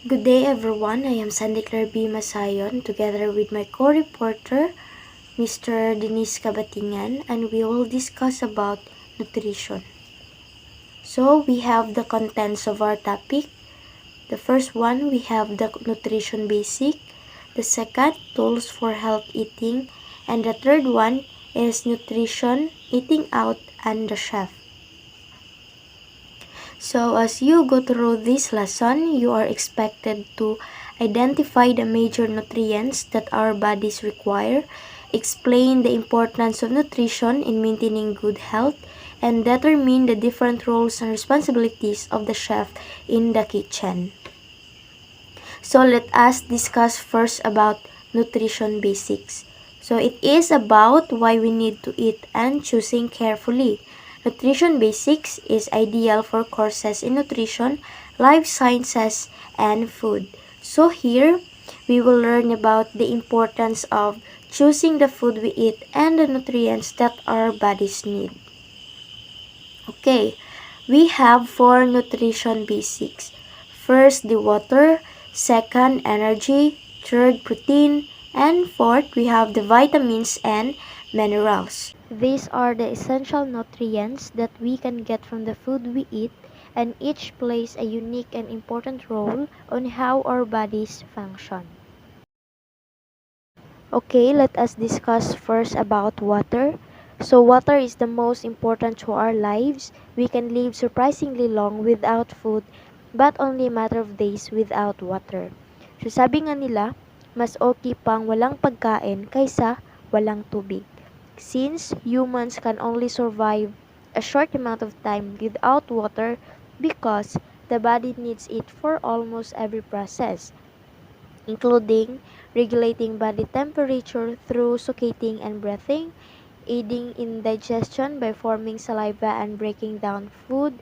Good day everyone, I am Sandy Claire B. Masayon together with my co-reporter Mr. Denise Kabatingan, and we will discuss about nutrition. So we have the contents of our topic. The first one, we have the nutrition basic. The second, tools for health eating. And the third one is nutrition, eating out, and the chef. So as you go through this lesson, you are expected to identify the major nutrients that our bodies require, explain the importance of nutrition in maintaining good health, and determine the different roles and responsibilities of the chef in the kitchen. So let us discuss first about nutrition basics. So it is about why we need to eat and choosing carefully. Nutrition basics is ideal for courses in nutrition, life sciences, and food. So here, we will learn about the importance of choosing the food we eat and the nutrients that our bodies need. Okay, we have 4 nutrition basics. First, the water. Second, energy. Third, protein. And fourth, we have the vitamins and minerals. These are the essential nutrients that we can get from the food we eat, and each plays a unique and important role on how our bodies function. Okay, let us discuss first about water. So water is the most important to our lives. We can live surprisingly long without food, but only a matter of days without water. So sabi nga nila, mas okay pang walang pagkain kaysa walang tubig. Since humans can only survive a short amount of time without water because the body needs it for almost every process, including regulating body temperature through suffocating and breathing, aiding in digestion by forming saliva and breaking down food,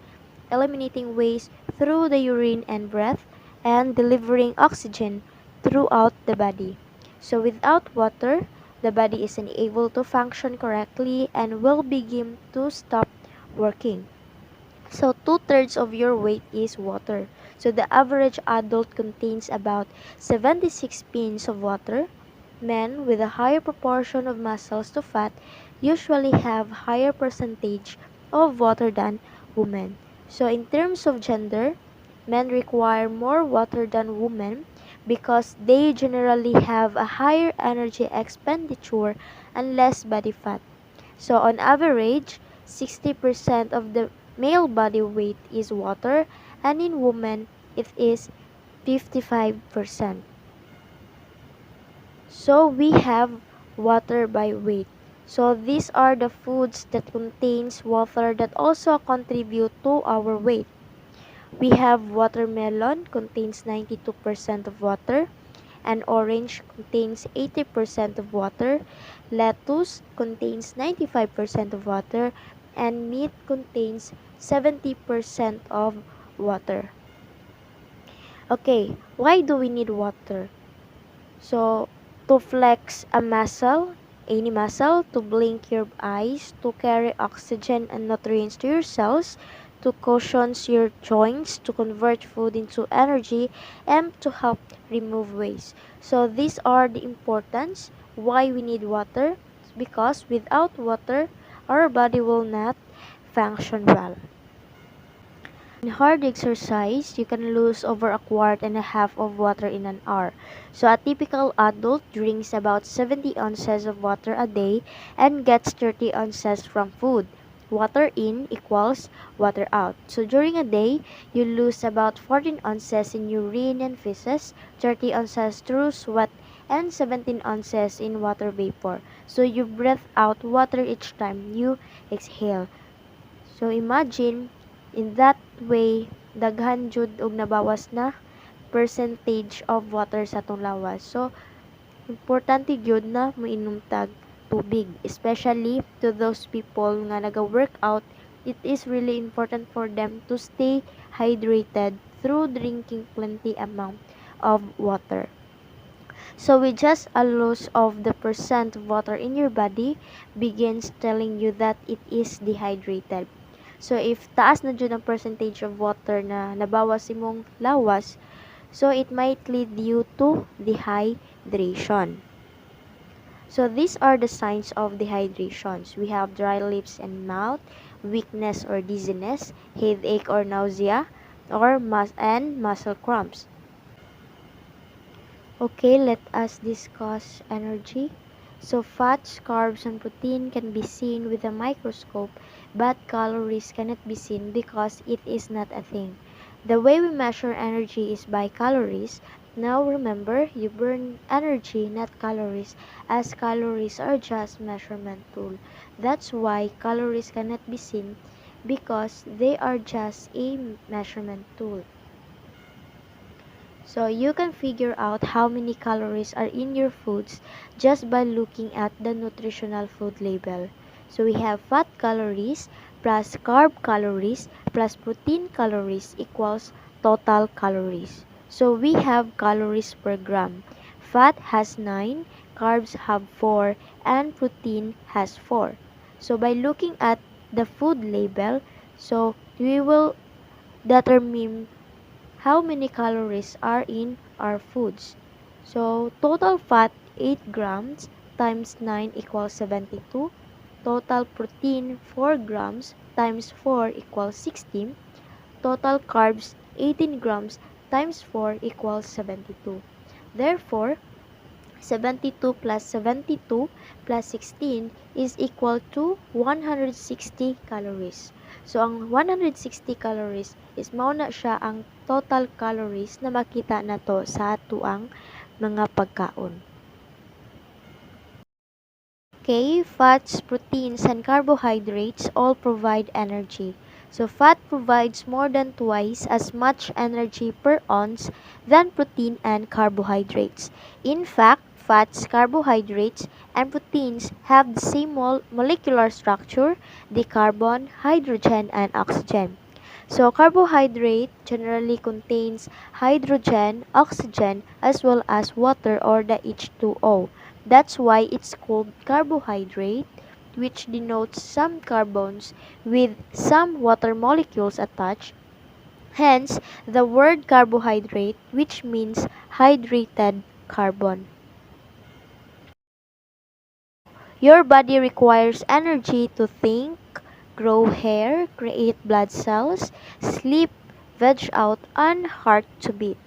eliminating waste through the urine and breath, and delivering oxygen throughout the body. So without water, the body is unable to function correctly and will begin to stop working. So 2/3 of your weight is water. So the average adult contains about 76 pints of water. Men with a higher proportion of muscles to fat usually have higher percentage of water than women. So in terms of gender, men require more water than women because they generally have a higher energy expenditure and less body fat. So on average, 60% of the male body weight is water, and in women it is 55%. So we have water by weight. So these are the foods that contains water that also contribute to our weight. We have watermelon contains 92% of water, and orange contains 80% of water, lettuce contains 95% of water, and meat contains 70% of water. Okay, why do we need water? So, to flex a muscle, any muscle, to blink your eyes, to carry oxygen and nutrients to your cells, to cushion your joints, to convert food into energy, and to help remove waste. So these are the importance why we need water, because without water, our body will not function well. In hard exercise, you can lose over a quart and a half of water in an hour. So a typical adult drinks about 70 ounces of water a day and gets 30 ounces from food. Water in equals water out. So during a day, you lose about 14 ounces in urine and feces, 30 ounces through sweat, and 17 ounces in water vapor. So you breathe out water each time you exhale. So imagine, in that way, daghan jud og nabawas na percentage of water sa atong lawas. So importante gyud na moinom tag tubig, especially to those people nga naga-workout. It is really important for them to stay hydrated through drinking plenty amount of water. So with just a loss of the percent of water in your body begins telling you that it is dehydrated. So if taas na jud ang percentage of water na nabawas imong lawas, So it might lead you to dehydration. So these are the signs of dehydrations. We have dry lips and mouth, weakness or dizziness, headache or nausea, or muscle cramps. Okay, let us discuss energy. So fats, carbs, and protein can be seen with a microscope, but calories cannot be seen because it is not a thing. The way we measure energy is by calories. Now remember, you burn energy, not calories, as calories are just measurement tool. That's why calories cannot be seen because they are just a measurement tool. So you can figure out how many calories are in your foods just by looking at the nutritional food label. So we have fat calories plus carb calories plus protein calories equals total calories. So we have calories per gram. Fat has 9, carbs have 4, and protein has 4. So by looking at the food label, so we will determine how many calories are in our foods. So, total fat 8 grams times 9 equals 72. Total protein 4 grams times 4 equals 16. Total carbs 18 grams times 4 equals 72. Therefore, 72 plus 72 plus 16 is equal to 160 calories. So, ang 160 calories is mao na siya ang total calories na makita nato sa tuang mga pagkaon. Okay, fats, proteins, and carbohydrates all provide energy. So fat provides more than twice as much energy per ounce than protein and carbohydrates. In fact, fats, carbohydrates, and proteins have the same molecular structure, the carbon, hydrogen, and oxygen. So carbohydrate generally contains hydrogen, oxygen, as well as water or the H2O. That's why it's called carbohydrate, which denotes some carbons with some water molecules attached. Hence, the word carbohydrate, which means hydrated carbon. Your body requires energy to think, grow hair, create blood cells, sleep, veg out, and heart to beat.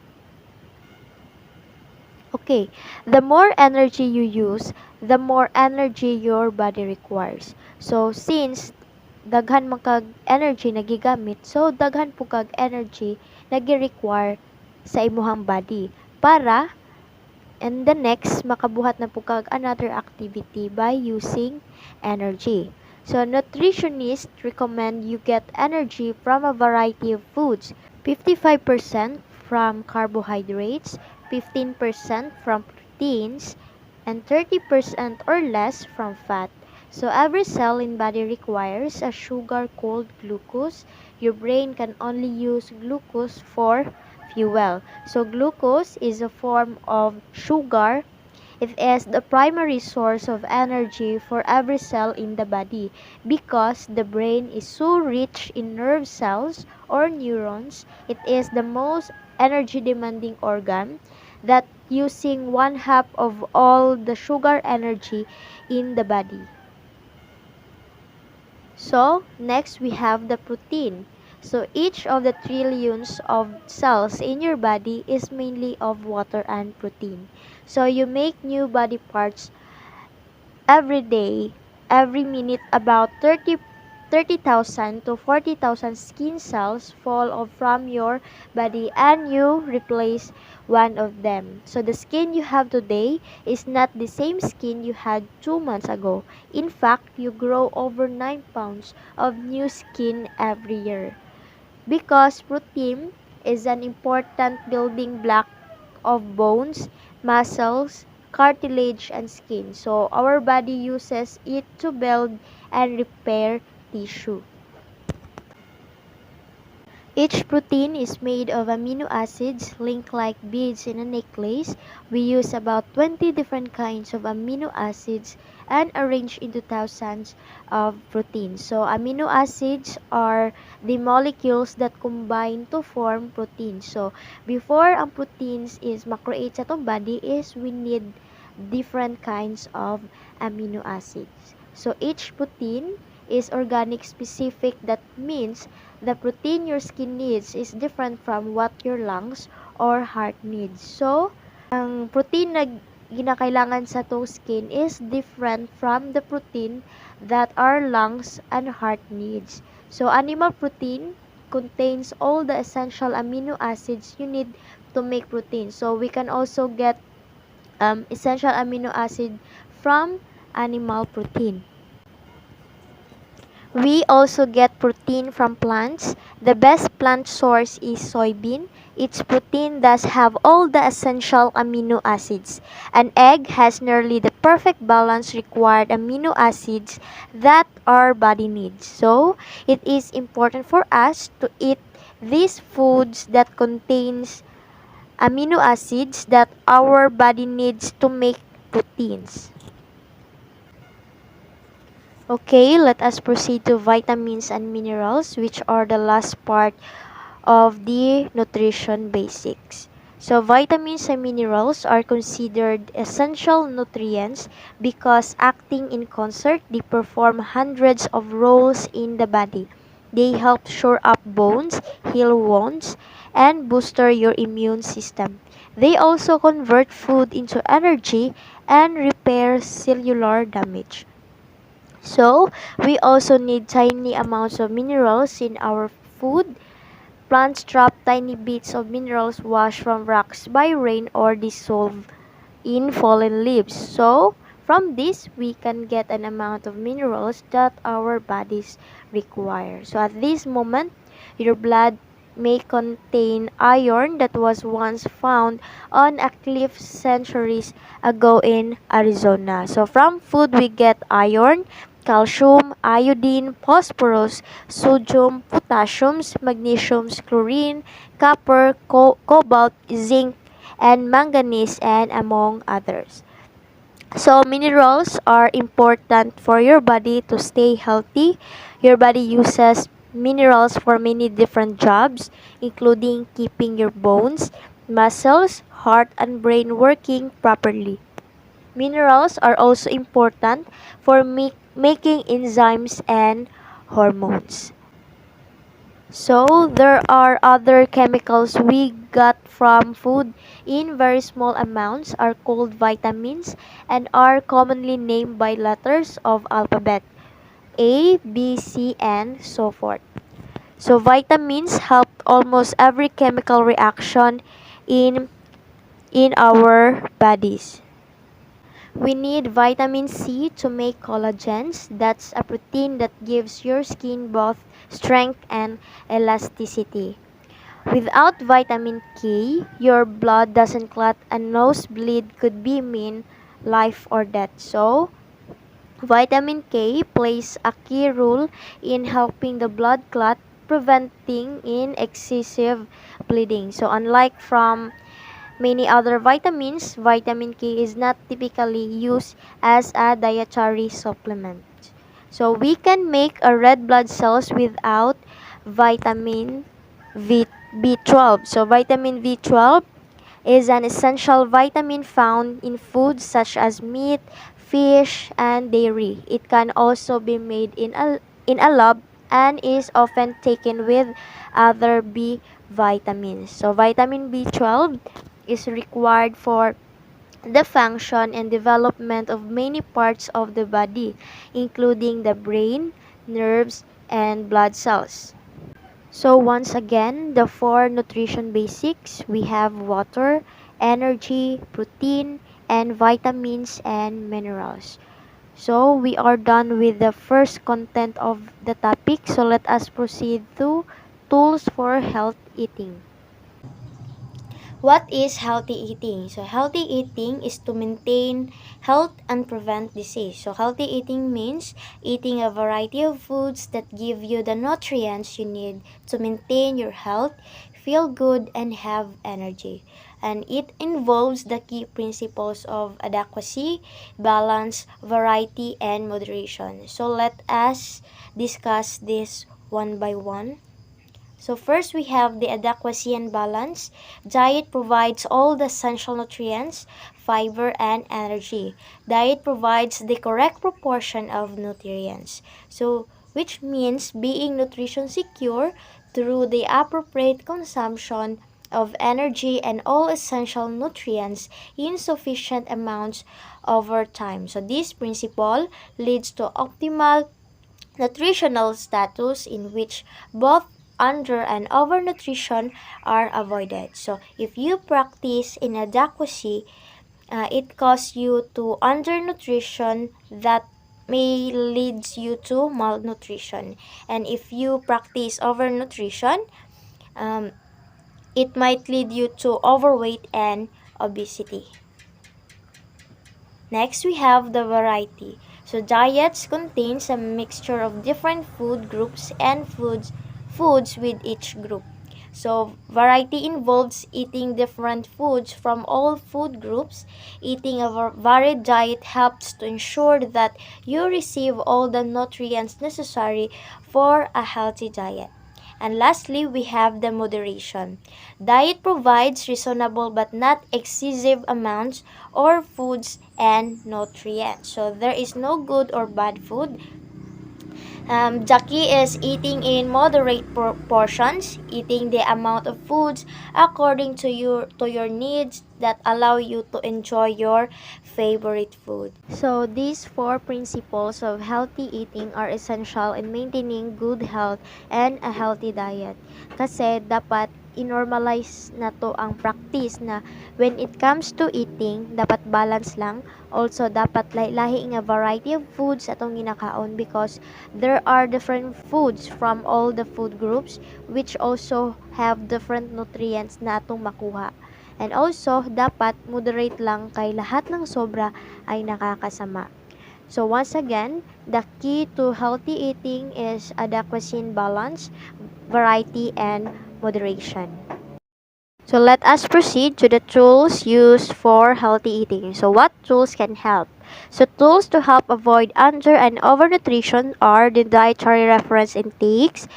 Okay, the more energy you use, the more energy your body requires. So, since daghan man kag energy na gigamit, so daghan po kag energy na gi-require sa imuhang body para and the next makabuhat na po kag another activity by using energy. So, nutritionists recommend you get energy from a variety of foods. 55% from carbohydrates, 15% from proteins, and 30% or less from fat. So every cell in body requires a sugar called glucose. Your brain can only use glucose for fuel. So glucose is a form of sugar. It is the primary source of energy for every cell in the body because the brain is so rich in nerve cells or neurons. It is the most energy demanding organ that using one half of all the sugar energy in the body. So, next we have the protein. So, each of the trillions of cells in your body is mainly of water and protein. So, you make new body parts every day, every minute about 30,000 to 40,000 skin cells fall off from your body and you replace one of them. So the skin you have today is not the same skin you had 2 months ago. In fact, you grow over 9 pounds of new skin every year. Because protein is an important building block of bones, muscles, cartilage, and skin. So our body uses it to build and repair tissue. Each protein is made of amino acids linked like beads in a necklace. We use about 20 different kinds of amino acids and arranged into thousands of proteins. So amino acids are the molecules that combine to form proteins. So before ang proteins is ma-create sa atong body is we need different kinds of amino acids. So each protein is organic specific. That means the protein your skin needs is different from what your lungs or heart needs. So, ang protein na ginakailangan sa tong skin is different from the protein that our lungs and heart needs. So, animal protein contains all the essential amino acids you need to make protein. So, we can also get essential amino acid from animal protein. We also get protein from plants. The best plant source is soybean. Its protein does have all the essential amino acids. An egg has nearly the perfect balance required amino acids that our body needs. So, it is important for us to eat these foods that contains amino acids that our body needs to make proteins. Okay, let us proceed to vitamins and minerals, which are the last part of the nutrition basics. So, vitamins and minerals are considered essential nutrients because acting in concert, they perform hundreds of roles in the body. They help shore up bones, heal wounds, and booster your immune system. They also convert food into energy and repair cellular damage. So, we also need tiny amounts of minerals in our food. Plants drop tiny bits of minerals washed from rocks by rain or dissolved in fallen leaves. So, from this, we can get an amount of minerals that our bodies require. So, at this moment, your blood may contain iron that was once found on a cliff centuries ago in Arizona. So, from food, we get iron, calcium, iodine, phosphorus, sodium, potassium, magnesium, chlorine, copper, cobalt, zinc, and manganese, and among others. So, minerals are important for your body to stay healthy. Your body uses minerals for many different jobs, including keeping your bones, muscles, heart, and brain working properly. Minerals are also important for making enzymes and hormones. So, there are other chemicals we got from food in very small amounts are called vitamins and are commonly named by letters of alphabet A, B, C, and so forth. So, vitamins help almost every chemical reaction in our bodies. We need vitamin C to make collagens. That's a protein that gives your skin both strength and elasticity. Without vitamin K, your blood doesn't clot and nosebleed could be mean life or death. So, vitamin K plays a key role in helping the blood clot, preventing in excessive bleeding. So, unlike from many other vitamins, vitamin K is not typically used as a dietary supplement. So we can make a red blood cells without vitamin B12. So vitamin B12 is an essential vitamin found in foods such as meat, fish, and dairy. It can also be made in a lab and is often taken with other B vitamins. So vitamin B12 is required for the function and development of many parts of the body, including the brain, nerves, and blood cells. So once again, the four nutrition basics, we have water, energy, protein, and vitamins and minerals. So we are done with the first content of the topic. So let us proceed to tools for health eating. What is healthy eating? So healthy eating is to maintain health and prevent disease. So healthy eating means eating a variety of foods that give you the nutrients you need to maintain your health, feel good, and have energy. And it involves the key principles of adequacy, balance, variety, and moderation. So let us discuss this one by one. So first we have the adequacy and balance. Diet provides all the essential nutrients, fiber, and energy. Diet provides the correct proportion of nutrients. So which means being nutrition secure through the appropriate consumption of energy and all essential nutrients in sufficient amounts over time. So this principle leads to optimal nutritional status in which both under and overnutrition are avoided. So if you practice inadequacy, it causes you to undernutrition that may leads you to malnutrition. And if you practice overnutrition, um, it might lead you to overweight and obesity. Next, we have the variety. So diets contains a mixture of different food groups and foods with each group. So variety involves eating different foods from all food groups. Eating a varied diet helps to ensure that you receive all the nutrients necessary for a healthy diet. And lastly, we have the moderation. Diet provides reasonable but not excessive amounts or foods and nutrients. So there is no good or bad food. The key is eating in moderate portions, eating the amount of foods according to your needs that allow you to enjoy your favorite food. So these four principles of healthy eating are essential in maintaining good health and a healthy diet. Kasi dapat i-normalize na to ang practice na when it comes to eating, dapat balance lang. Also, dapat lahi nga variety of foods atong ginakaon because there are different foods from all the food groups which also have different nutrients na atong makuha. And also, dapat moderate lang kay lahat ng sobra ay nakakasama. So once again, the key to healthy eating is adequacy and balance, variety, and moderation. So let us proceed to the tools used for healthy eating. So what tools can help? So tools to help avoid under and overnutrition are the dietary reference intakes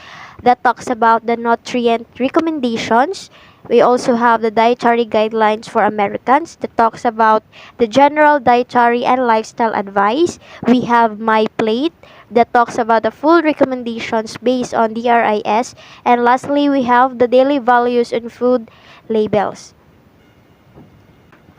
that talks about the nutrient recommendations. We also have the dietary guidelines for Americans that talks about the general dietary and lifestyle advice. We have MyPlate that talks about the food recommendations based on DRIS. And lastly, we have the daily values and food labels.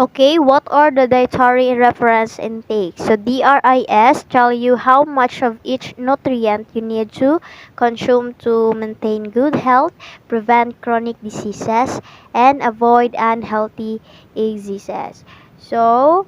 Okay, what are the dietary reference intakes? So DRIS tell you how much of each nutrient you need to consume to maintain good health, prevent chronic diseases, and avoid unhealthy diseases. So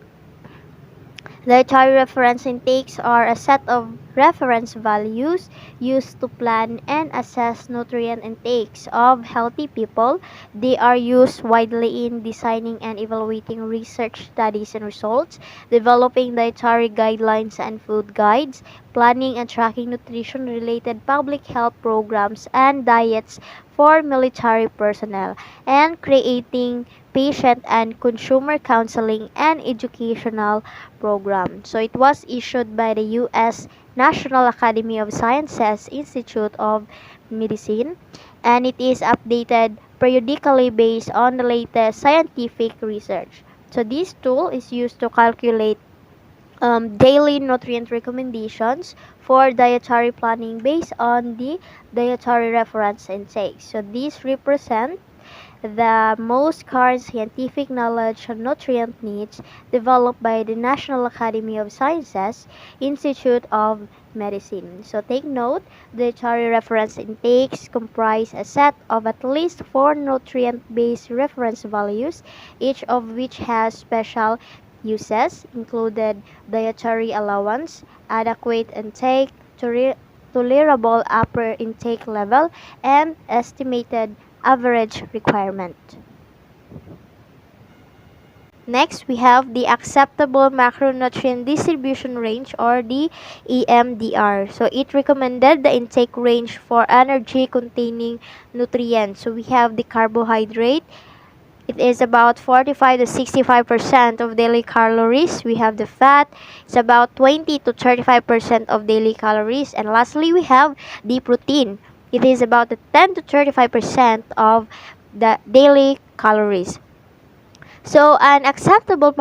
dietary reference intakes are a set of reference values used to plan and assess nutrient intakes of healthy people. They are used widely in designing and evaluating research studies and results, developing dietary guidelines and food guides, planning and tracking nutrition-related public health programs and diets for military personnel, and creating patient and consumer counseling and educational program. So it was issued by the U.S. National Academy of Sciences Institute of Medicine, and it is updated periodically based on the latest scientific research. So this tool is used to calculate daily nutrient recommendations for dietary planning based on the dietary reference intake. So these represent the most current scientific knowledge on nutrient needs developed by the National Academy of Sciences Institute of Medicine. So take note, dietary reference intakes comprise a set of at least four nutrient-based reference values, each of which has special uses, included dietary allowance, adequate intake, tolerable upper intake level, and estimated average requirement. Next, we have the acceptable macronutrient distribution range or the AMDR. So it recommended the intake range for energy containing nutrients. So we have the carbohydrate. It is about 45 to 65% of daily calories. We have the fat. It's about 20 to 35% of daily calories. And lastly, we have the protein. It is about the 10 to 35% of the daily calories. So, an acceptable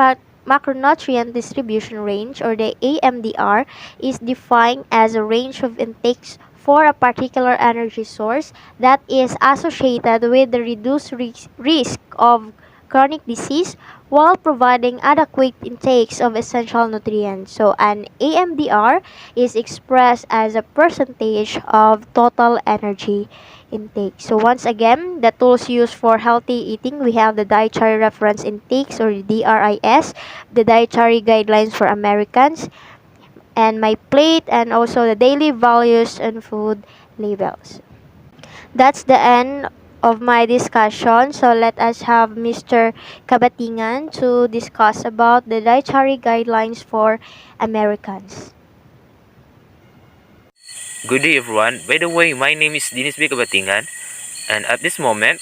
macronutrient distribution range or the AMDR is defined as a range of intakes for a particular energy source that is associated with the reduced risk of chronic disease while providing adequate intakes of essential nutrients. So, an AMDR is expressed as a percentage of total energy intake. So once again, the tools used for healthy eating, we have the Dietary Reference Intakes or DRIS, the Dietary Guidelines for Americans, and MyPlate, and also the Daily Values and Food Labels. That's the end of my discussion. So let us have Mr. Kabatingan to discuss about the Dietary Guidelines for Americans. Good day everyone. By the way, my name is Dinis B. Kabatingan, and at this moment,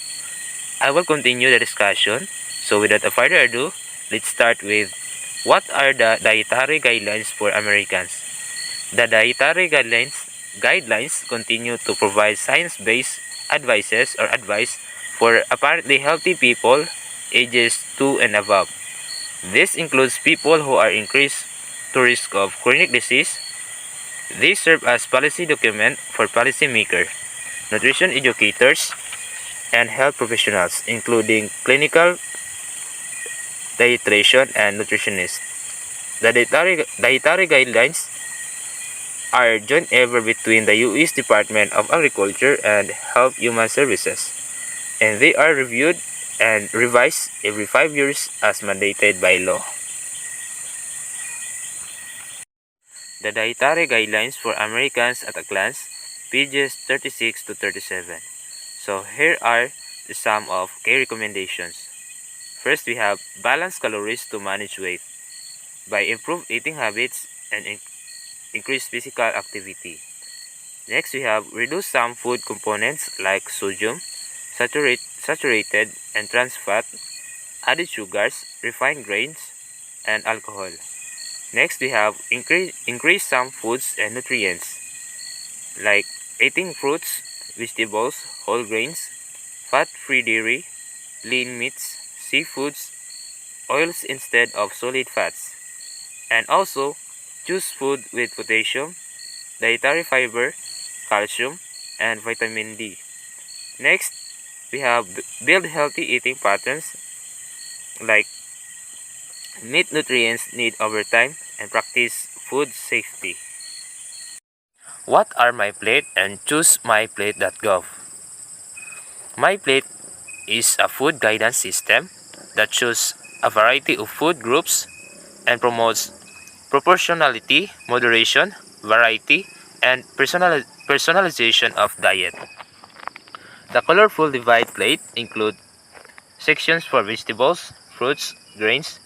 I will continue the discussion. So without further ado, let's start with what are the dietary guidelines for Americans. The guidelines continue to provide science-based advice for apparently healthy people ages 2 and above. This includes people who are increased to risk of chronic disease. They serve as policy document for policymakers, nutrition educators, and health professionals, including clinical dietitian and nutritionists. The dietary guidelines are joint effort between the U.S. Department of Agriculture and Health Human Services, and they are reviewed and revised every 5 years as mandated by law. The Dietary Guidelines for Americans at a glance, pages 36 to 37. So here are some of key recommendations. First, we have balanced calories to manage weight by improved eating habits and increased physical activity. Next, we have reduce some food components like sodium, saturated and trans fat, added sugars, refined grains, and alcohol. Next, we have increase some foods and nutrients like eating fruits, vegetables, whole grains, fat-free dairy, lean meats, seafoods, oils instead of solid fats, and also choose food with potassium, dietary fiber, calcium, and vitamin D. Next, we have build healthy eating patterns like meet nutrients need over time and practice food safety. What are MyPlate and choose MyPlate.gov? MyPlate is a food guidance system that chooses a variety of food groups and promotes proportionality, moderation, variety, and personalization of diet. The colorful divide plate include sections for vegetables, fruits, grains,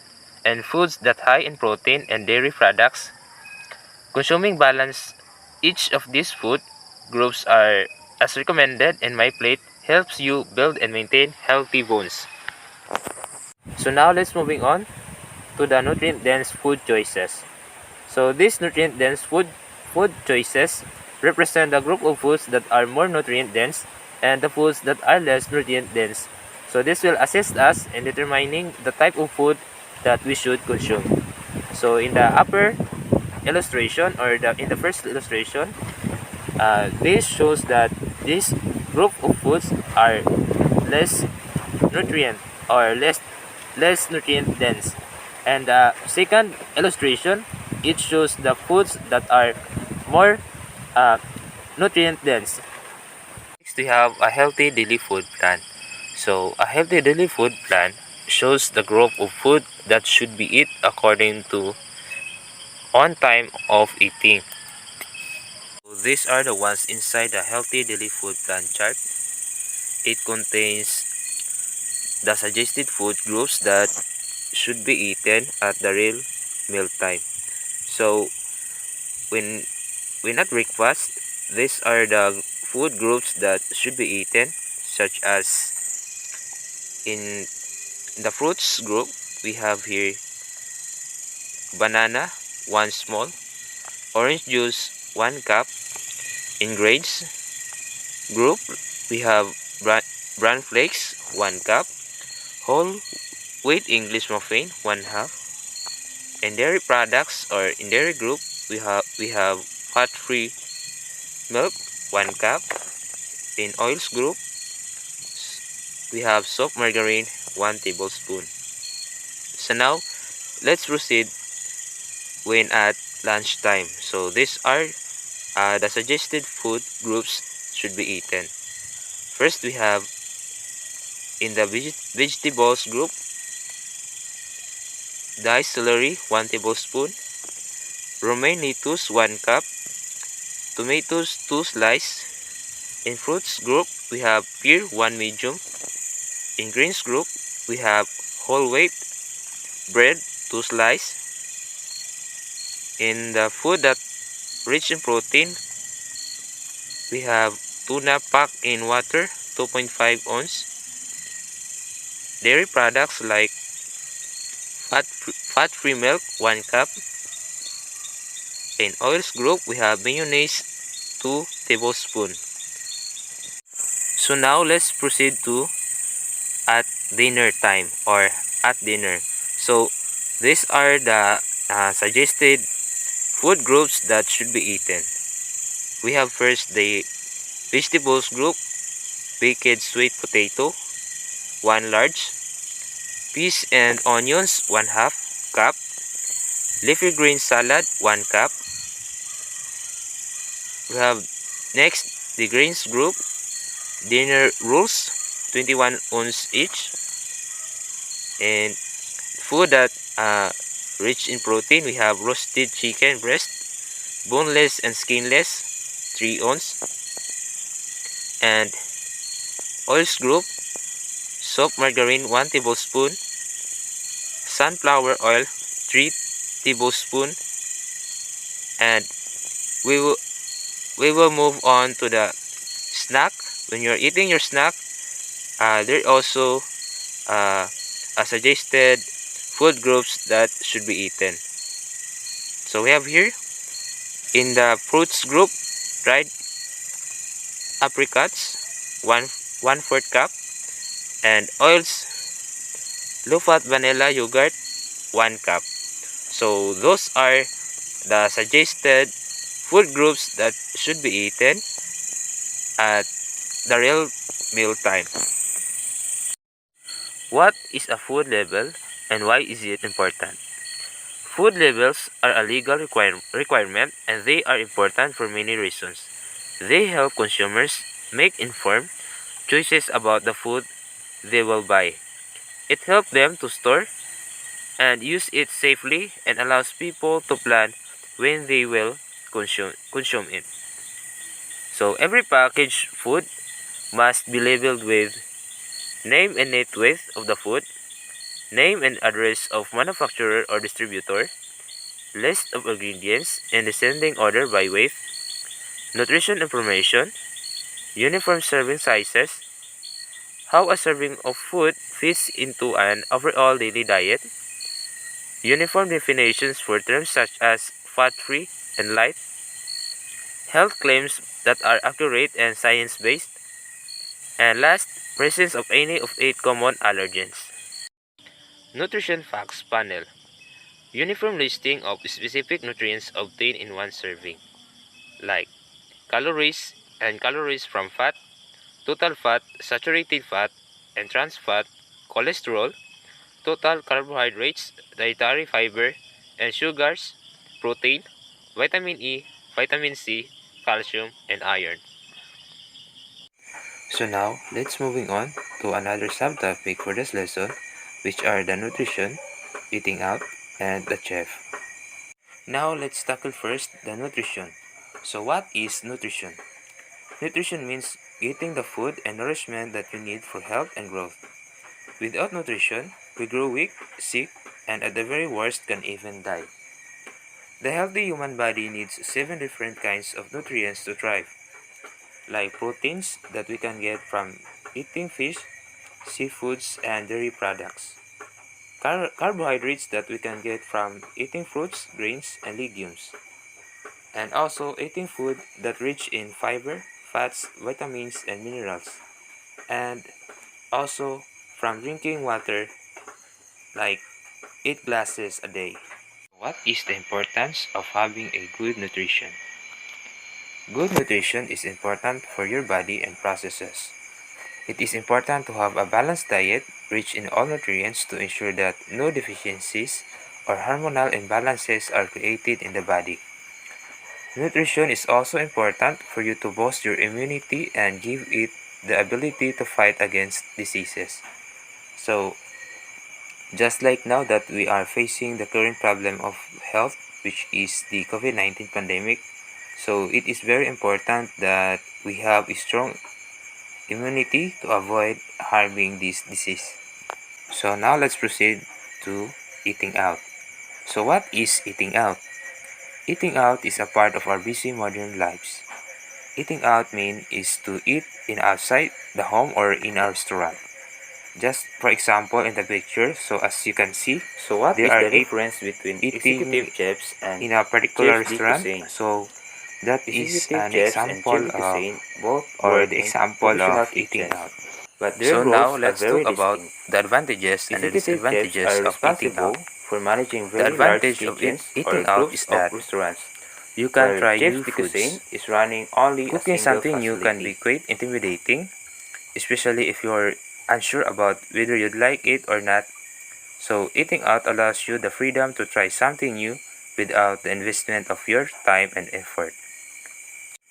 and foods that high in protein and dairy products. Consuming balance each of these food groups are as recommended in MyPlate helps you build and maintain healthy bones. So now let's moving on to the nutrient dense food choices. So these nutrient dense food choices represent the group of foods that are more nutrient dense and the foods that are less nutrient dense. So this will assist us in determining the type of food that we should consume. So in the upper illustration or in the first illustration, this shows that this group of foods are less nutrient or less nutrient dense, and the second illustration, it shows the foods that are more uh, nutrient dense. Next, we have a healthy daily food plan. So a healthy daily food plan shows the group of food that should be eat according to on time of eating. So these are the ones inside the healthy daily food plan chart. It contains the suggested food groups that should be eaten at the real mealtime. So when at breakfast, these are the food groups that should be eaten, such as in the fruits group, we have here banana, 1 small, orange juice, 1 cup. In grains group, we have bran flakes, 1 cup, whole wheat English muffin, 1 half. In dairy products or in dairy group, we have fat-free milk, 1 cup. In oils group, we have soft margarine, 1 tablespoon. So now, let's proceed when at lunchtime. So these are the suggested food groups should be eaten. First, we have in the vegetables group, diced celery, 1 tablespoon, romaine lettuce, 1 cup, tomatoes, 2 slices. In fruits group, we have pear, 1 medium. In greens group, we have whole wheat bread, 2 slices. In the food that rich in protein, we have tuna packed in water, 2.5 ounce. Dairy products like fat-free milk, 1 cup. In oils group, we have mayonnaise, 2 tablespoons. So now let's proceed to at dinner time or at dinner. So these are the suggested food groups that should be eaten. We have first the vegetables group, baked sweet potato, 1 large, peas and onions, 1 half cup, leafy green salad, 1 cup. We have next the grains group, dinner rolls, 21 ounce each, and food that rich in protein, we have roasted chicken breast, boneless and skinless, 3 ounce, and oils group, soft margarine, 1 tablespoon, sunflower oil, 3 tablespoon, and we will move on to the snack. When you're eating your snack, there also uh, a suggested food groups that should be eaten. So we have here in the fruits group, dried apricots, 1/4 cup, and oils, low fat vanilla yogurt, 1 cup. So those are the suggested food groups that should be eaten at the real meal time. What is a food label and why is it important? Food labels are a legal requirement and they are important for many reasons. They help consumers make informed choices about the food they will buy. It helps them to store and use it safely and allows people to plan when they will consume it. So every packaged food must be labeled with name and net weight of the food, name and address of manufacturer or distributor, list of ingredients and descending order by weight, nutrition information, uniform serving sizes, how a serving of food fits into an overall daily diet, uniform definitions for terms such as fat-free and light, health claims that are accurate and science-based, and last, presence of any of 8 common allergens. Nutrition Facts Panel. Uniform listing of specific nutrients obtained in one serving, like calories and calories from fat, total fat, saturated fat, and trans fat, cholesterol, total carbohydrates, dietary fiber, and sugars, protein, vitamin E, vitamin C, calcium, and iron. So now, let's moving on to another subtopic for this lesson, which are the nutrition, eating out, and the chef. Now, let's tackle first the nutrition. So what is nutrition? Nutrition means getting the food and nourishment that you need for health and growth. Without nutrition, we grow weak, sick, and at the very worst can even die. The healthy human body needs 7 different kinds of nutrients to thrive, like proteins that we can get from eating fish, seafoods, and dairy products. Carbohydrates that we can get from eating fruits, grains, and legumes. And also eating food that rich in fiber, fats, vitamins, and minerals. And also from drinking water like 8 glasses a day. What is the importance of having a good nutrition? Good nutrition is important for your body and processes. It is important to have a balanced diet rich in all nutrients to ensure that no deficiencies or hormonal imbalances are created in the body. Nutrition is also important for you to boost your immunity and give it the ability to fight against diseases. So, just like now that we are facing the current problem of health, which is the COVID-19 pandemic, so it is very important that we have a strong immunity to avoid harming this disease. So now let's proceed to eating out. So what is eating out? Eating out is a part of our busy modern lives. Eating out means is to eat in outside the home or in a restaurant. Just for example in the picture, so as you can see, So what there is are the eight difference between eating executive chefs and in a particular chefs de restaurant. cuisine? So that is Executive an chefs and chef example de of cuisine both or work the in example professional of eating kitchens, out. but their So now roles are let's talk very about distinct. the advantages and the Executive chefs disadvantages are of eating responsible out. for managing The very large advantage of kitchens eating or out groups is of that restaurants, you can where try chefs new de foods. cuisine is running only a Cooking single something new can facility. be quite intimidating, especially if you're unsure about whether you'd like it or not. So eating out allows you the freedom to try something new without the investment of your time and effort.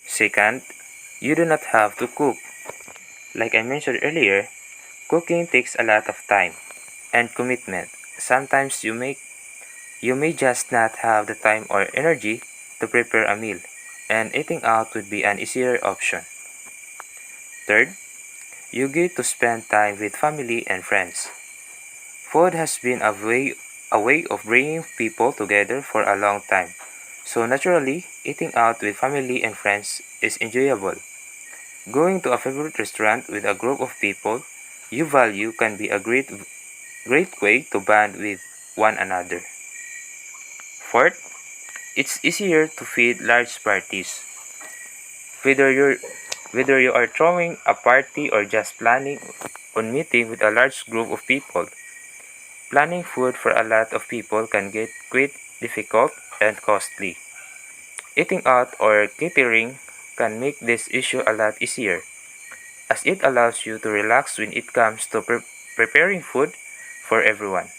Second, you do not have to cook. Like I mentioned earlier, cooking takes a lot of time and commitment. Sometimes you may just not have the time or energy to prepare a meal, and eating out would be an easier option. Third, you get to spend time with family and friends. Food has been a way of bringing people together for a long time. So naturally, eating out with family and friends is enjoyable. Going to a favorite restaurant with a group of people you value can be a great way to bond with one another. Fourth, it's easier to feed large parties. Whether you're whether you are throwing a party or just planning on meeting with a large group of people, planning food for a lot of people can get quite difficult and costly. Eating out or catering can make this issue a lot easier, as it allows you to relax when it comes to preparing food for everyone.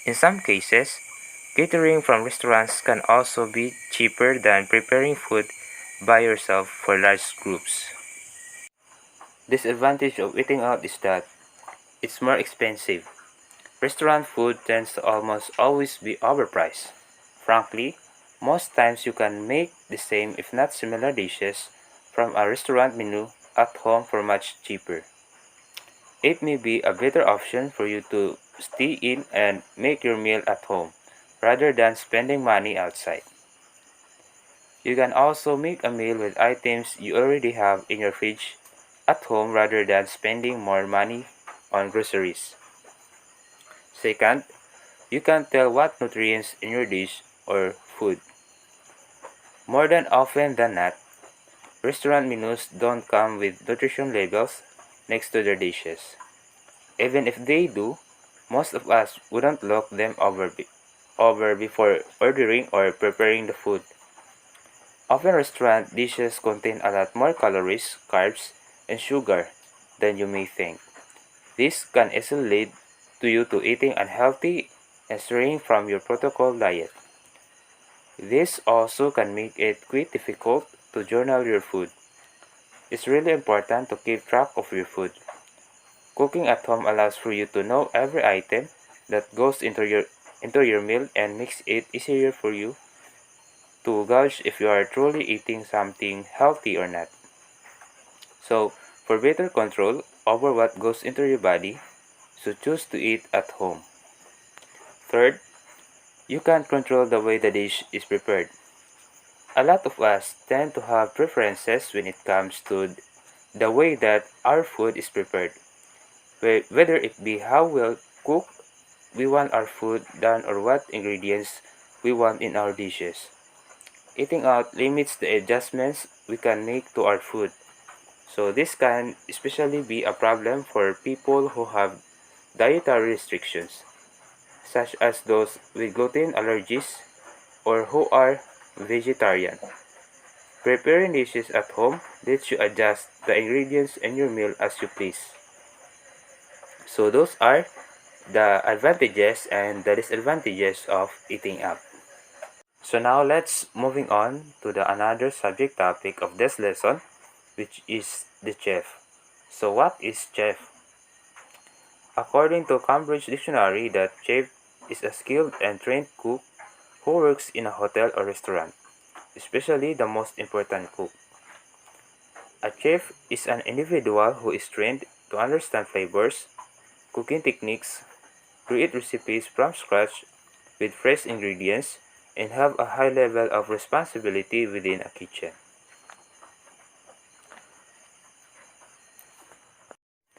In some cases, catering from restaurants can also be cheaper than preparing food by yourself for large groups. Disadvantage of eating out is that it's more expensive. Restaurant food tends to almost always be overpriced. Frankly, most times you can make the same if not similar dishes from a restaurant menu at home for much cheaper. It may be a better option for you to stay in and make your meal at home rather than spending money outside. You can also make a meal with items you already have in your fridge at home rather than spending more money on groceries. Second, you can tell what nutrients in your dish or food. More than often than not, restaurant menus don't come with nutrition labels next to their dishes. Even if they do, most of us wouldn't look them over before ordering or preparing the food. Often restaurant dishes contain a lot more calories, carbs, and sugar than you may think. This can easily lead to you to eating unhealthy and straying from your protocol diet. This also can make it quite difficult to journal your food. It's really important to keep track of your food. Cooking at home allows for you to know every item that goes into your meal and makes it easier for you to gauge if you are truly eating something healthy or not. So, for better control over what goes into your body, so choose to eat at home. Third, you can control the way the dish is prepared. A lot of us tend to have preferences when it comes to the way that our food is prepared, whether it be how well cooked we want our food done or what ingredients we want in our dishes. Eating out limits the adjustments we can make to our food. So this can especially be a problem for people who have dietary restrictions, such as those with gluten allergies or who are vegetarian. Preparing dishes at home lets you adjust the ingredients in your meal as you please. So those are the advantages and the disadvantages of eating out. So now let's moving on to the another subject topic of this lesson, which is the chef. So what is chef? According to Cambridge Dictionary, the chef is a skilled and trained cook who works in a hotel or restaurant, especially the most important cook. A chef is an individual who is trained to understand flavors, cooking techniques, create recipes from scratch with fresh ingredients, and have a high level of responsibility within a kitchen.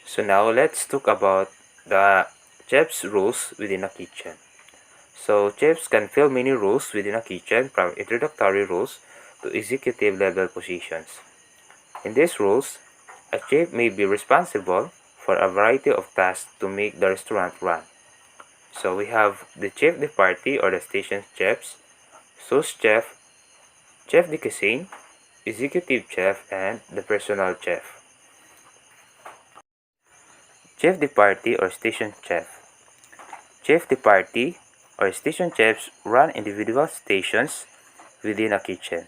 So now let's talk about the chef's roles within a kitchen. So chefs can fill many roles within a kitchen, from introductory roles to executive level positions. In these roles, a chef may be responsible for a variety of tasks to make the restaurant run. So we have the chef de partie or the station chefs, sous chef, chef de cuisine, executive chef, and the personal chef. Chef de partie or station chef. Chef de partie or station chefs run individual stations within a kitchen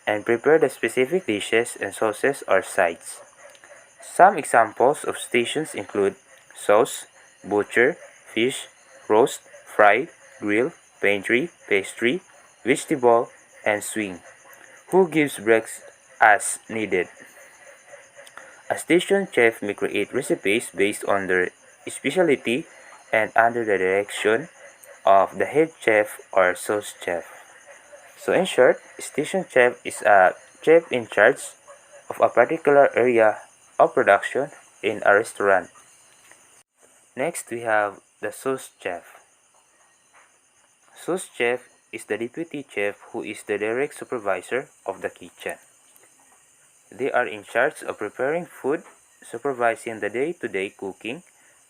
and prepare the specific dishes and sauces or sides. Some examples of stations include sauce, butcher, fish, roast, fry, grill, pastry, vegetable, and swing. Who gives breaks as needed? A station chef may create recipes based on their specialty and under the direction of the head chef or sous chef. So in short, station chef is a chef in charge of a particular area of production in a restaurant. Next we have the sous chef. Sous chef is the deputy chef who is the direct supervisor of the kitchen. They are in charge of preparing food, supervising the day-to-day cooking,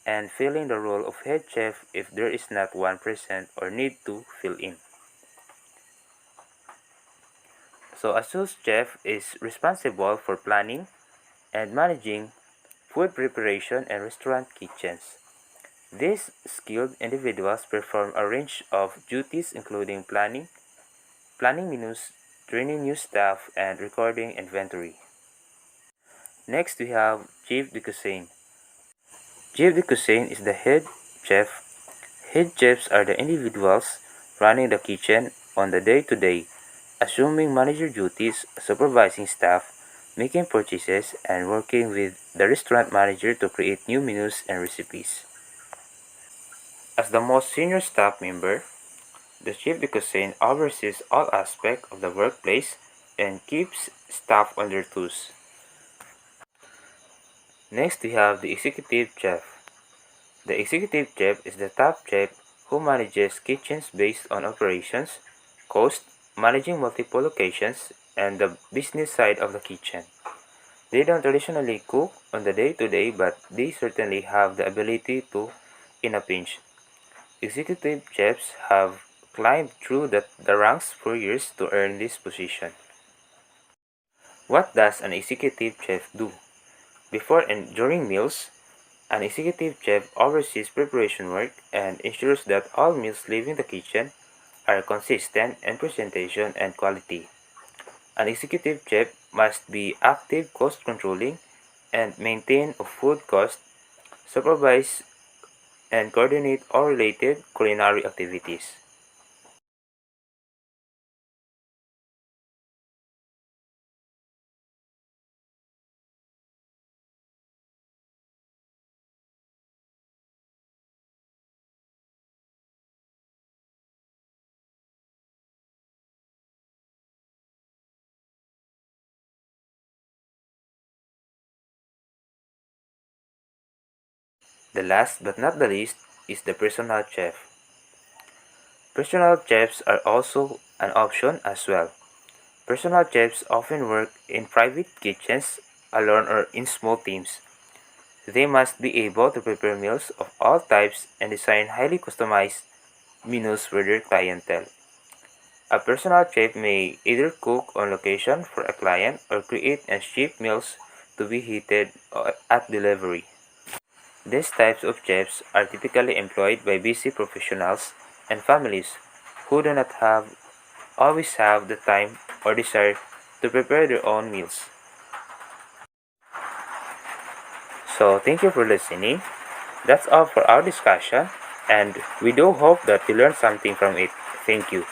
and filling the role of head chef if there is not one present or need to fill in. So a sous chef is responsible for planning and managing food preparation and restaurant kitchens. These skilled individuals perform a range of duties including planning menus, training new staff, and recording inventory. Next we have Chef de Cuisine. Chef de Cuisine is the head chef. Head chefs are the individuals running the kitchen on the day-to-day, assuming manager duties, supervising staff, making purchases, and working with the restaurant manager to create new menus and recipes. As the most senior staff member, the chef de cuisine oversees all aspects of the workplace and keeps staff on their toes. Next, we have the executive chef. The executive chef is the top chef who manages kitchens based on operations, cost, managing multiple locations, and the business side of the kitchen. They don't traditionally cook on the day-to-day, but they certainly have the ability to in a pinch. Executive chefs have climbed through the ranks for years to earn this position. What does an executive chef do? Before and during meals, an executive chef oversees preparation work and ensures that all meals leaving the kitchen are consistent in presentation and quality. An executive chef must be active cost controlling and maintain of food cost, supervise and coordinate all related culinary activities. The last but not the least is the personal chef. Personal chefs are also an option as well. Personal chefs often work in private kitchens, alone or in small teams. They must be able to prepare meals of all types and design highly customized menus for their clientele. A personal chef may either cook on location for a client or create and ship meals to be heated at delivery. These types of chefs are typically employed by busy professionals and families who do not always have the time or desire to prepare their own meals. So, thank you for listening. That's all for our discussion, and we do hope that you learned something from it. Thank you.